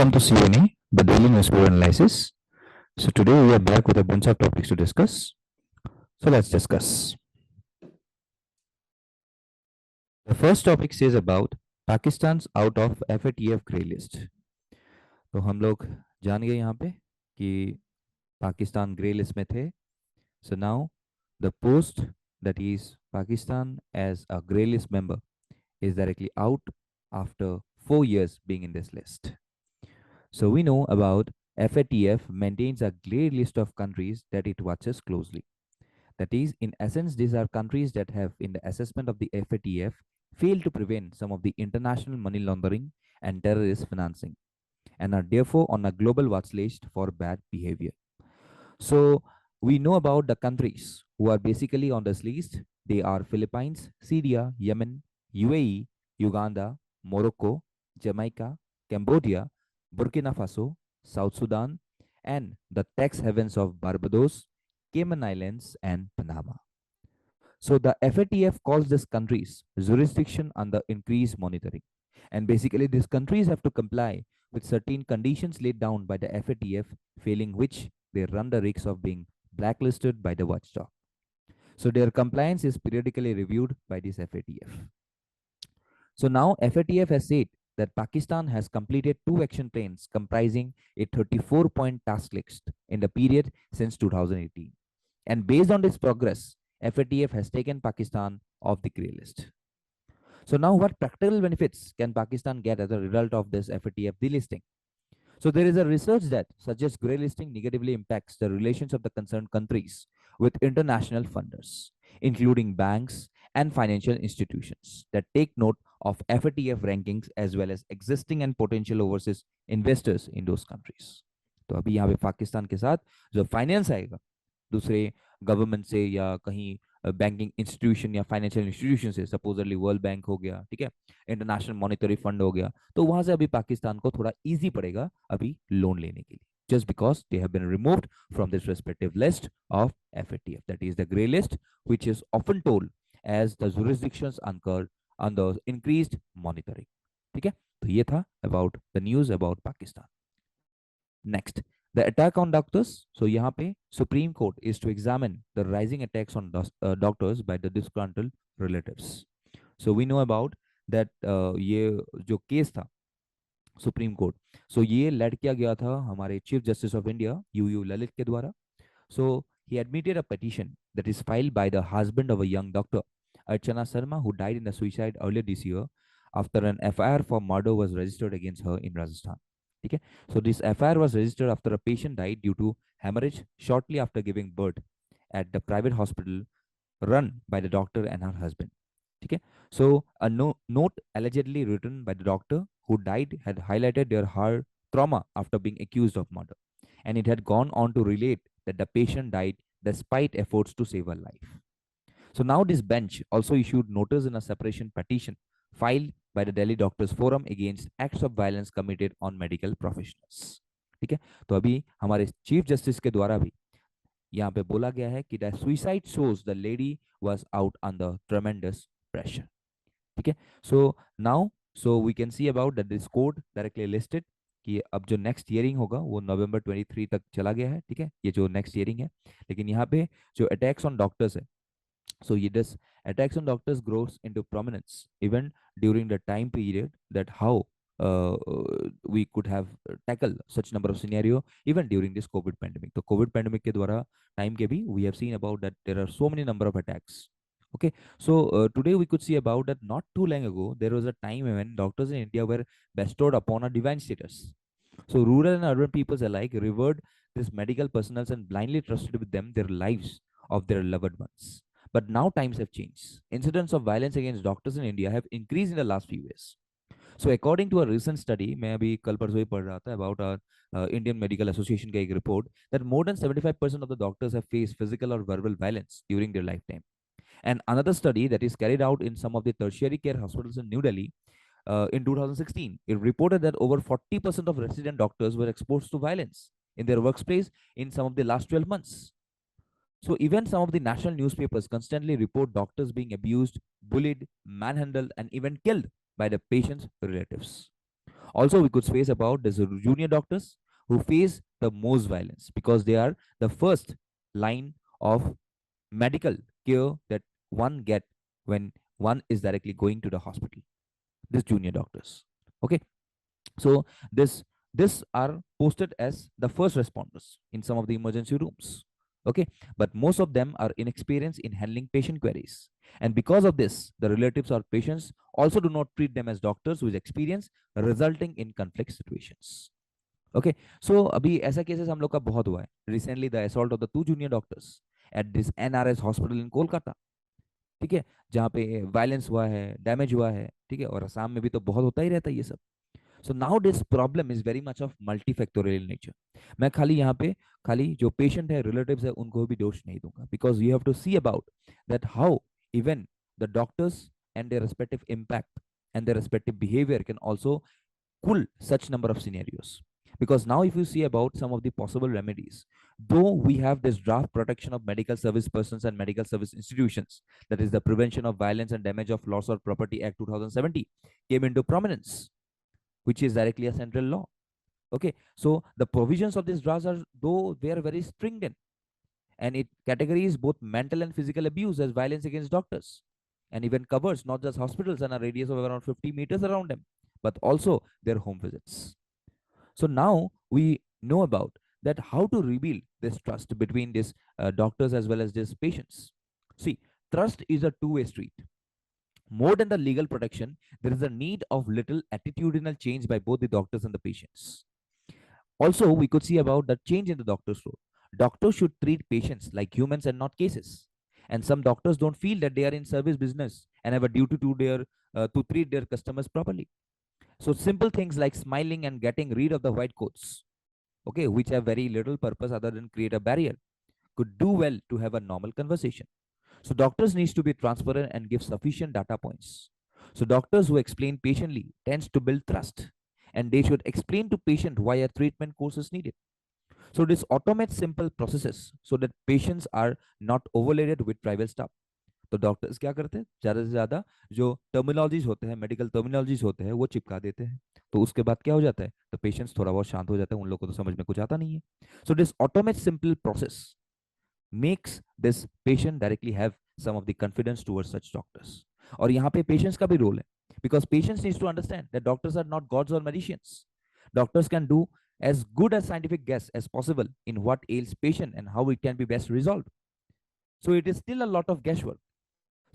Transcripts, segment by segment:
Welcome to CNA, the daily newspaper analysis. So today we are back with a bunch of topics to discuss. So let's discuss. The first topic says about Pakistan's out of FATF grey list. तो हम लोग जान गए यहाँ पे कि Pakistan grey list में थे. So now the post that is Pakistan as a grey list member is directly out after 4 years being in this list. So we know about FATF maintains a grey list of countries that it watches closely. That is, in essence, these are countries that have, in the assessment of the FATF, failed to prevent some of the international money laundering and terrorist financing, and are therefore on a global watch list for bad behavior. So we know about the countries who are basically on this list. They are Philippines, Syria, Yemen, UAE, Uganda, Morocco, Jamaica, Cambodia, Burkina Faso, South Sudan, and the tax havens of Barbados, Cayman Islands, and Panama. So the FATF calls these countries jurisdiction under increased monitoring. And basically, these countries have to comply with certain conditions laid down by the FATF, failing which they run the risk of being blacklisted by the watchdog. So their compliance is periodically reviewed by this FATF. So now FATF has said that Pakistan has completed 2 action plans comprising a 34-point task list in the period since 2018. And based on this progress, FATF has taken Pakistan off the grey list. So now what practical benefits can Pakistan get as a result of this FATF delisting? So there is a research that suggests grey listing negatively impacts the relations of the concerned countries with international funders, including banks and financial institutions that take note of FATF rankings as well as existing and potential overseas investors in those countries. तो अभी यहाँ पे पाकिस्तान के साथ जो finance आएगा दूसरे government से या कहीं बैंकिंग इंस्टीट्यूशन या फाइनेंशियल इंस्टीट्यूशन से, सपोजली वर्ल्ड बैंक हो गया, ठीक है, इंटरनेशनल मॉनेटरी फंड हो गया, तो वहां से अभी पाकिस्तान को थोड़ा इजी पड़ेगा अभी लोन लेने के लिए, just because they have been removed from this respective list of FATF, that is the grey list, which is often told as the jurisdictions under increased monitoring. ठीक है, तो ये था about the news about Pakistan. Next, the attack on doctors. So यहाँ पे Supreme Court is to examine the rising attacks on doctors by the disgruntled relatives. So we know about that ये जो case था supreme court, सो ये lead किया गया था हमारे chief justice of India you Lalit के द्वारा. सो he admitted a petition that is filed by the husband of a young doctor, Archana Sharma, who died in a suicide earlier this year after an FIR for murder was registered against her in Rajasthan. Okay, so this FIR was registered after a patient died due to hemorrhage shortly after giving birth at the private hospital run by the doctor and her husband. Okay, so a note allegedly written by the doctor who died had highlighted their hard trauma after being accused of murder, and it had gone on to relate that the patient died despite efforts to save her life. So now this bench also issued notice in a separation petition filed by the Delhi Doctors Forum against acts of violence committed on medical professionals. ठीक है, तो अभी हमारे chief justice के द्वारा भी यहाँ पे बोला गया है कि the suicide shows the lady was out under tremendous pressure. ठीक है, so now so we can see about that this court directly listed कि अब जो नेक्स्ट हियरिंग होगा वो नवंबर 23 तक चला गया है. ठीक है, ये जो नेक्स्ट हियरिंग है, लेकिन यहाँ पे जो अटैक्स ऑन डॉक्टर्स है, so this attacks on doctors grows into prominence even during the time period that how we could have tackled such number of scenario even during this COVID pandemic. तो COVID pandemic के द्वारा time के भी we have seen about that there are so many number of attacks. Okay, so today we could see about that not too long ago there was a time when doctors in India were bestowed upon a divine status. So rural and urban peoples alike revered these medical personnel and blindly trusted with them their lives of their loved ones. But now times have changed. Incidents of violence against doctors in India have increased in the last few years. So according to a recent study, मैं अभी कल परसों ही पढ़ रहा था about our Indian Medical Association का एक report that more than 75% of the doctors have faced physical or verbal violence during their lifetime. And another study that is carried out in some of the tertiary care hospitals in New Delhi in 2016, it reported that over 40% of resident doctors were exposed to violence in their workplace in some of the last 12 months. So even some of the national newspapers constantly report doctors being abused, bullied, manhandled, and even killed by the patient's relatives. Also, we could face about the junior doctors who face the most violence because they are the first line of medical care that one get when one is directly going to the hospital. This junior doctors. Okay, so this are posted as the first responders in some of the emergency rooms. Okay, but most of them are inexperienced in handling patient queries, and because of this the relatives or patients also do not treat them as doctors with experience, resulting in conflict situations. Okay, so अभी ऐसा cases हम लोग का बहुत हुआ है recently, the assault of the two junior doctors at this NRS hospital in Kolkata, ठीक है, जहाँ पे वायलेंस हुआ है, डैमेज हुआ है, ठीक है, और असम में भी तो बहुत होता ही रहता है ये सब. So now this problem is very much of multifactorial nature. मैं खाली यहाँ पे खाली जो पेशेंट है, रिलेटिव्स है, उनको भी दोष नहीं दूंगा because you have to see about that how even the doctors and their respective impact and their respective behavior can also cool such number of scenarios. Because now if you see about some of the possible remedies, though we have this draft protection of medical service persons and medical service institutions, that is the prevention of violence and damage of loss or property act 2070 came into prominence, which is directly a central law. Okay, so the provisions of this draft are though they are very stringent, and it categorizes both mental and physical abuse as violence against doctors, and even covers not just hospitals and a radius of around 50 meters around them, but also their home visits. So now we know about that how to rebuild this trust between these doctors as well as these patients. See, trust is a two-way street. More than the legal protection, there is a need of little attitudinal change by both the doctors and the patients. Also, we could see about the change in the doctor's role. Doctors should treat patients like humans and not cases. And some doctors don't feel that they are in service business and have a duty to their to treat their customers properly. So simple things like smiling and getting rid of the white coats, okay, which have very little purpose other than create a barrier, could do well to have a normal conversation. So doctors needs to be transparent and give sufficient data points. So doctors who explain patiently tends to build trust, and they should explain to patient why a treatment course is needed. So this automates simple processes so that patients are not overloaded with trivial stuff. तो doctors क्या करते हैं, ज्यादा से ज्यादा जो terminologies होते हैं, मेडिकल टर्मिनोलॉजीज होते हैं, वो चिपका देते हैं. तो उसके बाद क्या हो जाता है, तो पेशेंट्स थोड़ा बहुत शांत हो जाता है, उन लोगों को तो समझ में कुछ आता नहीं है. So this automate simple process makes this patient directly have some of the confidence towards such doctors. और यहाँ पे पेशेंट्स का भी रोल है because patients needs to understand that doctors are not gods or magicians. Doctors can do as good a scientific guess as possible in what ails patient and how it can be best resolved. So it is still a lot of guesswork.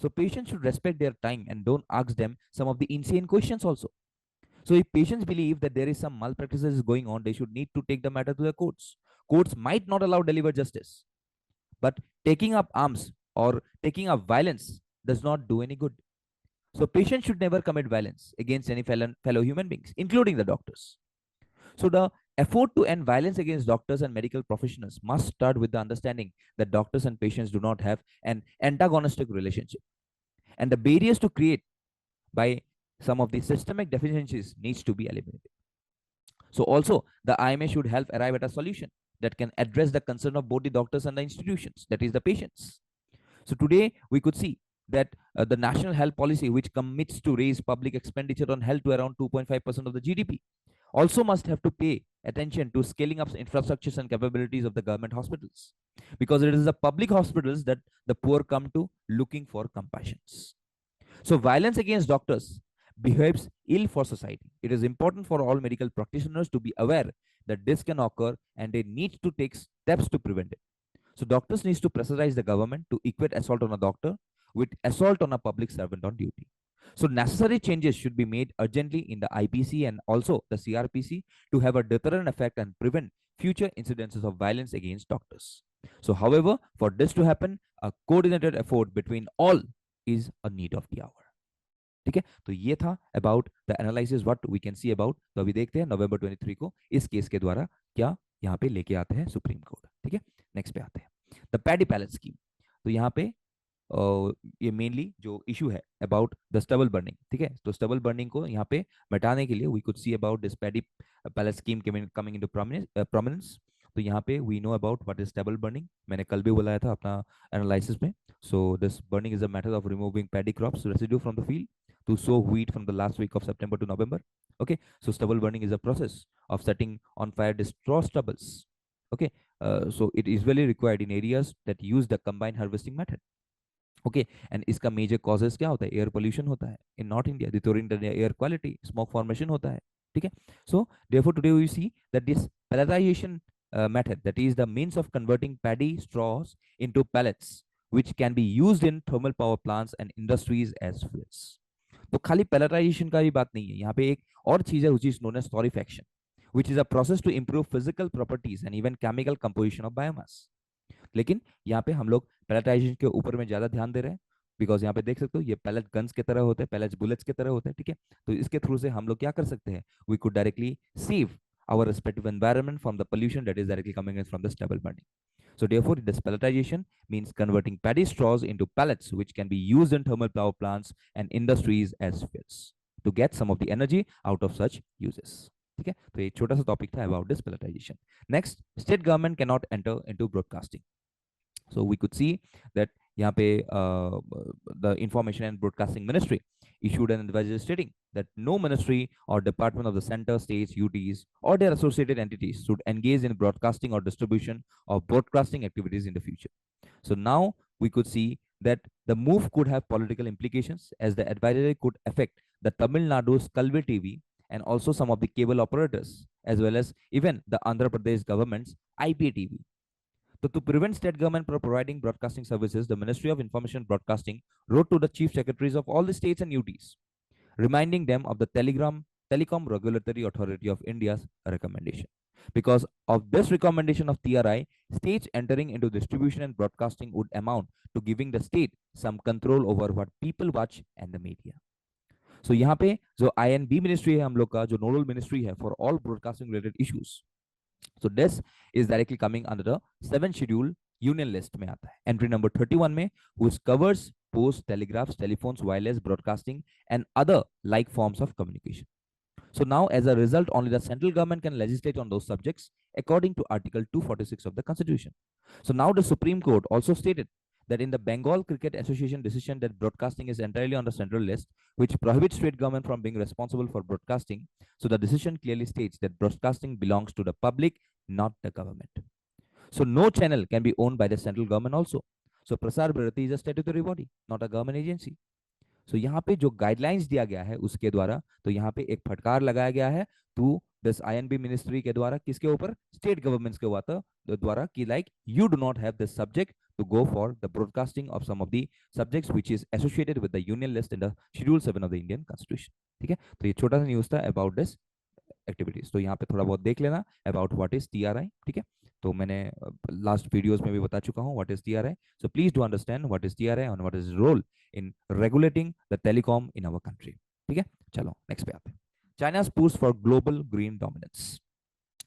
So patients should respect their time and don't ask them some of the insane questions also. So if patients believe that there is some malpractices going on, they should need to take the matter to the courts. Courts might not allow deliver justice, but taking up arms or taking up violence does not do any good. So patients should never commit violence against any fellow human beings, including the doctors. So the effort to end violence against doctors and medical professionals must start with the understanding that doctors and patients do not have an antagonistic relationship, and the barriers to create by some of the systemic deficiencies needs to be eliminated. So also the IMA should help arrive at a solution that can address the concern of both the doctors and the institutions, that is the patients. So today we could see that the national health policy, which commits to raise public expenditure on health to around 2.5% of the GDP, also must have to pay attention to scaling up infrastructures and capabilities of the government hospitals, because it is the public hospitals that the poor come to looking for compassions. So violence against doctors behaves ill for society. It is important for all medical practitioners to be aware that this can occur and they need to take steps to prevent it. So doctors needs to pressurize the government to equate assault on a doctor with assault on a public servant on duty. So necessary changes should be made urgently in the IPC and also the CRPC to have a deterrent effect and prevent future incidences of violence against doctors. So however, for this to happen, a coordinated effort between all is a need of the hour. ठीक है, तो ये था about the analysis what we can see about. तो अभी देखते हैं नवंबर 23 को इस केस के द्वारा क्या यहाँ पे लेके आते हैं सुप्रीम कोर्ट. ठीक है, नेक्स्ट पे आते हैं द पैडी पैलेट स्कीम. तो यहाँ पे ये मेनली जो इशू है अबाउट द स्टबल बर्निंग. ठीक है, तो स्टबल बर्निंग को यहाँ पे मिटाने के लिए we could see about this paddy pellet scheme coming into prominence. तो यहाँ पे we know about what is stubble burning. मैंने कल भी बुलाया था अपना एनालिसिस में. So this burning is a method of removing paddy crops residue from the field to sow wheat from the last week of September to November. Okay, so stubble burning is a process of setting on fire straw stubbles. Okay, so it is really required in areas that use the combined harvesting method. Okay and इसका major causes क्या होता है? Air pollution होता है in north India, deteriorated air quality, smoke formation होता है. ठीक है, so therefore today we see that this pelletization method, that is the means of converting paddy straws into pellets which can be used in thermal power plants and industries as fuels. तो खाली pelletization का ही बात नहीं है, यहाँ पे एक और चीज है which is known as torrefaction, which is a process to improve physical properties and even chemical composition of biomass. लेकिन यहाँ पे हम लोग पैलेटाइजेशन के ऊपर में ज्यादा ध्यान दे रहे हैं, बिकॉज यहाँ पे देख सकते हो ये पैलेट गन्स की तरह होते हैं, पैलेट बुलेट्स की तरह होते हैं. ठीक है, तो इसके थ्रू से हम लोग क्या कर सकते हैं? We could directly save our respective environment from the pollution that is directly coming in from the stubble burning. So therefore, this pelletization means converting paddy straws into pellets, which can be used in thermal power plants and industries as fuels to get some of the energy out of such uses. ठीक है, तो एक छोटा सा topic था about this pelletization. Next, state government cannot enter into broadcasting. So we could see that यहाँ पे the Information and Broadcasting Ministry issued an advisory stating that no ministry or department of the center, states, UTs, or their associated entities should engage in broadcasting or distribution of broadcasting activities in the future. So now we could see that the move could have political implications, as the advisory could affect the Tamil Nadu's Kalvi TV and also some of the cable operators, as well as even the Andhra Pradesh government's IPTV. So to prevent state government from providing broadcasting services, the Ministry of Information and Broadcasting wrote to the chief secretaries of all the states and UTs, reminding them of the Telecom Regulatory Authority of India's recommendation. Because of this recommendation of TRI, states entering into distribution and broadcasting would amount to giving the state some control over what people watch and the media. So यहाँ पे जो INB ministry है हम लोग का, जो nodal ministry है for all broadcasting related issues. So this is directly coming under the 7th schedule union list में आता है. Entry number 31 में, which covers post, telegraphs, telephones, wireless broadcasting and other like forms of communication. So now, as a result, only the central government can legislate on those subjects according to Article 246 of the Constitution. So now the Supreme Court also stated that in the Bengal Cricket Association decision that broadcasting is entirely on the central list, which prohibits state government from being responsible for broadcasting. So the decision clearly states that broadcasting belongs to the public, not the government. So no channel can be owned by the central government also. So Prasar Bharati is a statutory body, not a government agency. So यहाँ पे जो guidelines दिया गया है उसके द्वारा, तो यहाँ पे एक फटकार लगाया गया है टू दिस INB मिनिस्ट्री के द्वारा, किसके ऊपर? स्टेट गवर्नमेंट्स के द्वारा कि like you do not have this subject to go for the broadcasting of some of the subjects which is associated with the union list in the Schedule 7 of the Indian Constitution. ठीक है, तो ये छोटा सा news था about this activities. तो यहाँ पे थोड़ा बहुत देख लेना about what is TRI. ठीक है, तो मैंने लास्ट वीडियोस में भी बता चुका हूँ what is TRI. So please do understand what is TRI and what is its role in regulating the telecom in our country. ठीक है, चलो नेक्स्ट पे आते हैं. China's push for global green dominance.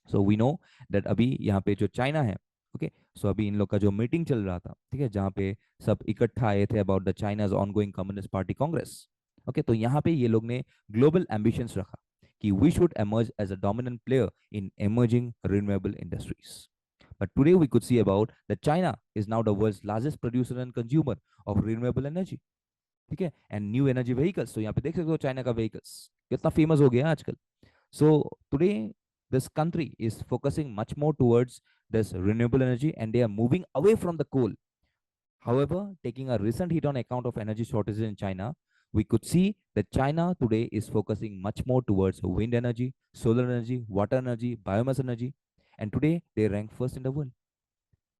So we know that अभी यहाँ पे जो चाइना है, ओके सो अभी इन लोग का जो मीटिंग चल रहा था, ठीक है, जहाँ पे सब इकट्ठा आए थे about the China's ongoing communist party Congress. Okay, तो यहाँ पे ये लोग ने ग्लोबल एम्बिशंस रखा कि we should emerge as a dominant player in emerging renewable industries. But today we could see about that China is now the world's largest producer and consumer of renewable energy. ठीक है, and new energy vehicles. तो यहाँ पे देख सकते हो China का vehicles कितना फेमस हो गया आजकल. So today this country is focusing much more towards this renewable energy and they are moving away from the coal. However, taking a recent hit on account of energy shortages in China, we could see that China today is focusing much more towards wind energy, solar energy, water energy, biomass energy, and today they rank first in the world.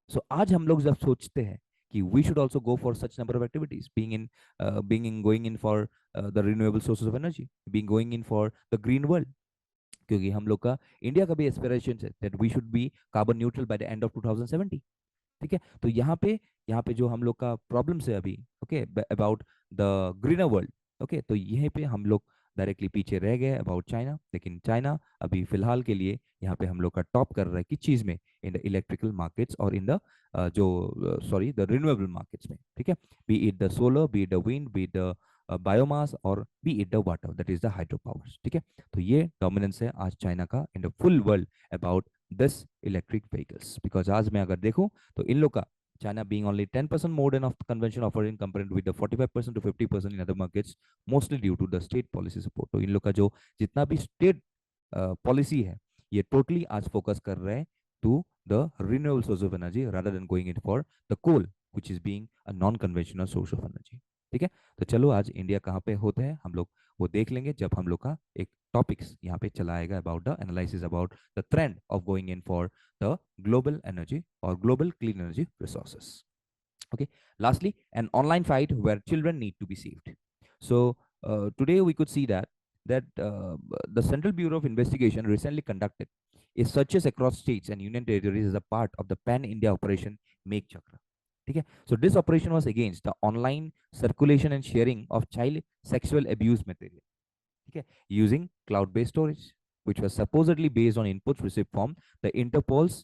So आज हम लोग जब सोचते हैं कि we should also go for such number of activities, going in for the renewable sources of energy, going in for the green world, क्योंकि हम लोग का इंडिया का भी एस्पिरेशन है that we should be carbon neutral by the end of 2070. ठीक है, तो यहाँ पे जो हम लोग का प्रॉब्लम्स है अभी, okay, about the greener world, okay, तो यहीं पे हम लोग डायरेक्टली पीछे रह गए अबाउट चाइना. लेकिन चाइना अभी फिलहाल के लिए यहाँ पे हम लोग का टॉप कर रहा है किस चीज में? इन द इलेक्ट्रिकल मार्केट्स और in the the renewable markets में. ठीक है, be it the solar, be it the wind, be it the biomass और be it the water, that is the hydro powers. ठीक है, तो ये डोमिनेंस है आज चाइना का in the full world about this electric vehicles. Because आज मैं अगर देखूं तो इन लोग का China being only 10% more than of the convention offering compared with the 45% to 50% in other markets, mostly due to the state policy support. तो इन लोग का जो जितना भी स्टेट पॉलिसी है ये टोटली आज फोकस कर रहे हैं to the renewable source of energy rather than going in for the coal which is being a non conventional source of energy. ठीक है, तो चलो आज इंडिया कहाँ पे होते हैं हम लोग वो देख लेंगे जब हम लोग का एक टॉपिक्स यहाँ पे चलाएगा about the analysis about the trend of going in for the global energy or global clean energy resources. Okay, lastly, an online fight where children need to be saved. So today we could see that the Central Bureau of Investigation recently conducted a searches across states and union territories as a part of the pan-India operation Make Chakra. Okay, so this operation was against the online circulation and sharing of child sexual abuse material. Okay, using cloud-based storage, which was supposedly based on inputs received from the Interpol's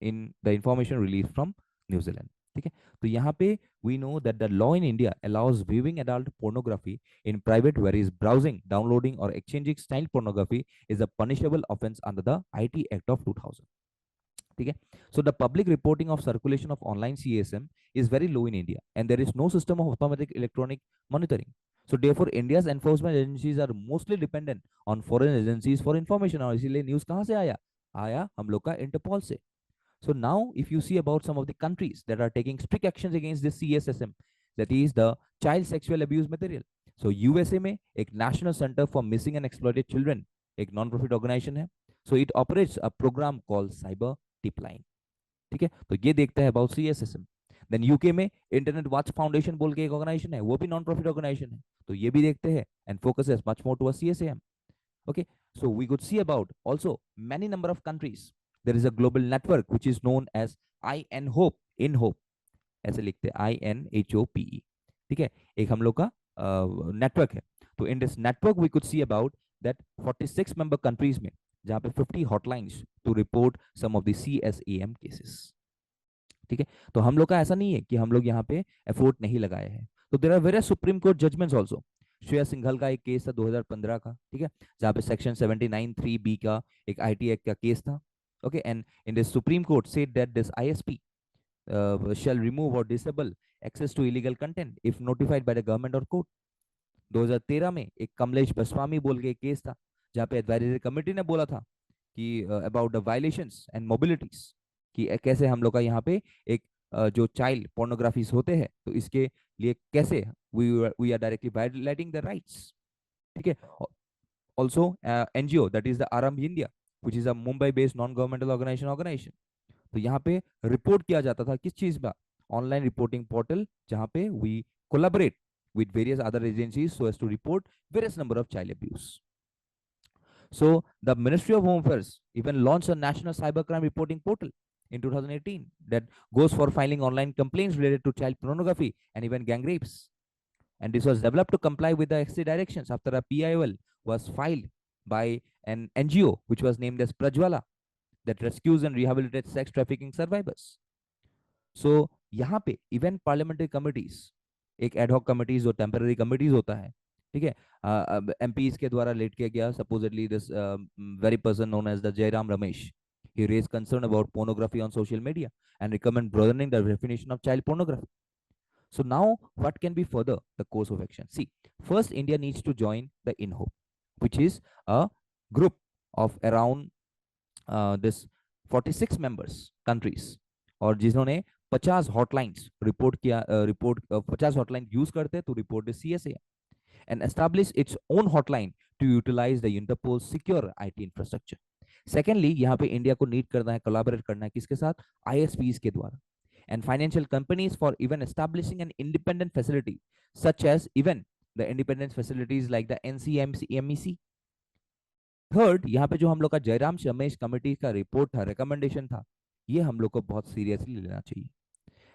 in the information released from New Zealand. ठीक है, तो यहाँ पे we know that the law in India allows viewing adult pornography in private, whereas browsing, downloading, or exchanging child pornography is a punishable offense under the IT Act of 2000. ठीक है, so the public reporting of circulation of online CSM is very low in India, and there is no system of automatic electronic monitoring. So therefore, India's enforcement agencies are mostly dependent on foreign agencies for information. और इसीलिए news कहाँ से आया आया हम लोग का interpole से. So now, if you see about some of the countries that are taking strict actions against this CSSM, that is the child sexual abuse material. So USA में एक National Center for Missing and Exploited Children एक non-profit organization है. So it operates a program called Cyber Tipline. ठीक है, तो ये देखते हैं about CSSM. देन यूके में इंटरनेट वॉच फाउंडेशन बोल के एक ऑर्गेनाइजेशन है, वो भी नॉन प्रॉफिट ऑर्गेनाइजेशन है, तो ये भी देखते हैं and focuses much more towards CSAM. Okay, so we could see about also many number of countries. There is a global network which is known as INHOPE, INHOPE ऐसे लिखते हैं INHOPE. ठीक है, एक हम लोग का नेटवर्क है. तो in this network we could see about that 46 member countries में जहाँ पे 50 hotlines to report some of the CSAM cases. ठीक है, तो हम लोग का ऐसा नहीं है कि हम लोग यहाँ पे एफोर्ट नहीं लगाए हैं. तो there are various supreme court judgments also. Shreya Singhal का एक केस था 2015 का, ठीक है, जहाँ पे सेक्शन 79(3)(b का एक IT एक्ट का केस था. Okay, and in this supreme court said that this ISP shall remove or disable access to illegal content if notified by the government or court. 2013 में एक कमलेश बसवामी बोल के एक केस था जहाँ पे एडवाइजरी कमेटी ने बोला था कि about the violations and mobilities कि कैसे हम लोग का यहाँ पे एक जो चाइल्ड पोर्नोग्राफीज होते हैं तो इसके लिए कैसे we are directly violating the rights. ठीक है, also NGO that is the Aarambh India which is a Mumbai based non governmental organisation. तो यहाँ पे रिपोर्ट किया जाता था किस चीज में, ऑनलाइन रिपोर्टिंग पोर्टल जहाँ पे we collaborate with various other agencies so as to report various number of child abuse. So the Ministry of Home Affairs even launched a national cybercrime reporting portal in 2018 that goes for filing online complaints related to child pornography and even gang rapes. And this was developed to comply with the XC directions after a PIL was filed by an NGO which was named as Prajwala that rescues and rehabilitates sex trafficking survivors. So यहाँ पे even parliamentary committees एक ad hoc committees और temporary committees होता है. ठीक है, MPs के द्वारा लेट किया गया supposedly this very person known as the Jairam Ramesh. He raised concern about pornography on social media and recommend broadening the definition of child pornography. So now what can be further the course of action? See, first India needs to join the INHOPE, which is a group of around this 46 members countries और जिन्होंने 50 हॉटलाइंस report किया 50 hotline use करते तो report CSA and establish its own hotline to utilize the Interpol secure IT infrastructure. Secondly, यहाँ पे India को need करना है कोलैबोरेट करना है किसके साथ, ISPs के द्वारा and financial companies for even establishing an independent facility such as even the independent facilities like the NCMEC. Third, यहाँ पे जो हम लोग का जयराम रमेश कमेटी का रिपोर्ट था, रिकमेंडेशन था, ये हम लोग को बहुत सीरियसली लेना चाहिए.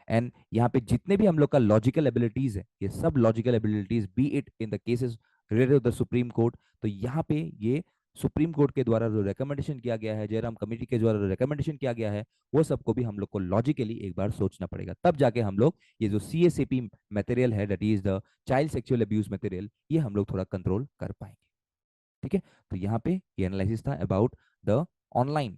एंड यहाँ पे जितने भी हम लोग का लॉजिकल एबिलिटीज है, ये सब logical abilities be it in the cases related to the supreme court, तो यहाँ पे ये सुप्रीम कोर्ट के द्वारा जो रिकमेंडेशन किया गया है, जयराम कमेटी के द्वारा जो रिकमेंडेशन किया गया है, वो सबको भी हम लोग को लॉजिकली एक बार सोचना पड़ेगा. तब जाके हम लोग ये जो CSAP मटेरियल है that is the child sexual abuse material, ये हम लोग थोड़ा कंट्रोल कर पाएंगे. ठीक है, तो यहाँ पे ये एनालिसिस था about the online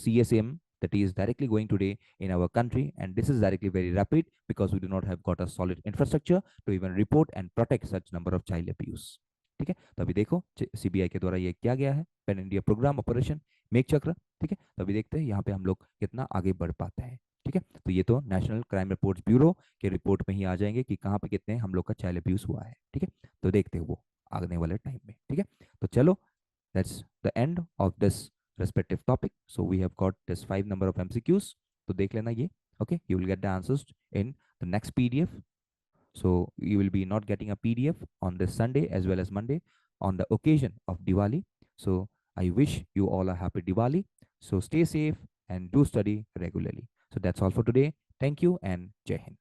CSAM that is directly going today in our country, and this is directly very rapid because we do not have got a solid infrastructure to even report and protect such number of child abuse. ठीक है, तो अभी देखो CBI के द्वारा ये किया गया है, पैन इंडिया प्रोग्राम ऑपरेशन मेघ चक्र। ठीक है, तो अभी देखते हैं यहाँ पे हम लोग कितना आगे बढ़ पाते हैं। ठीक है, तो ये तो नेशनल क्राइम रिपोर्ट्स ब्यूरो के रिपोर्ट में ही आ जाएंगे कि कहाँ पे कितने हम लोग का चाइल्ड अब्यूज हुआ है। ठीक है, तो देखते हैं वो आने वाले टाइम में। ठीक है, तो चलो, that's the end of this respective topic. So we have got this 5 number of MCQs. तो देख लेना ये। Okay, you will get the answers in the next PDF. So you will be not getting a PDF on this Sunday as well as Monday on the occasion of Diwali. So I wish you all a happy Diwali. So stay safe and do study regularly. So that's all for today. Thank you and Jai Hind.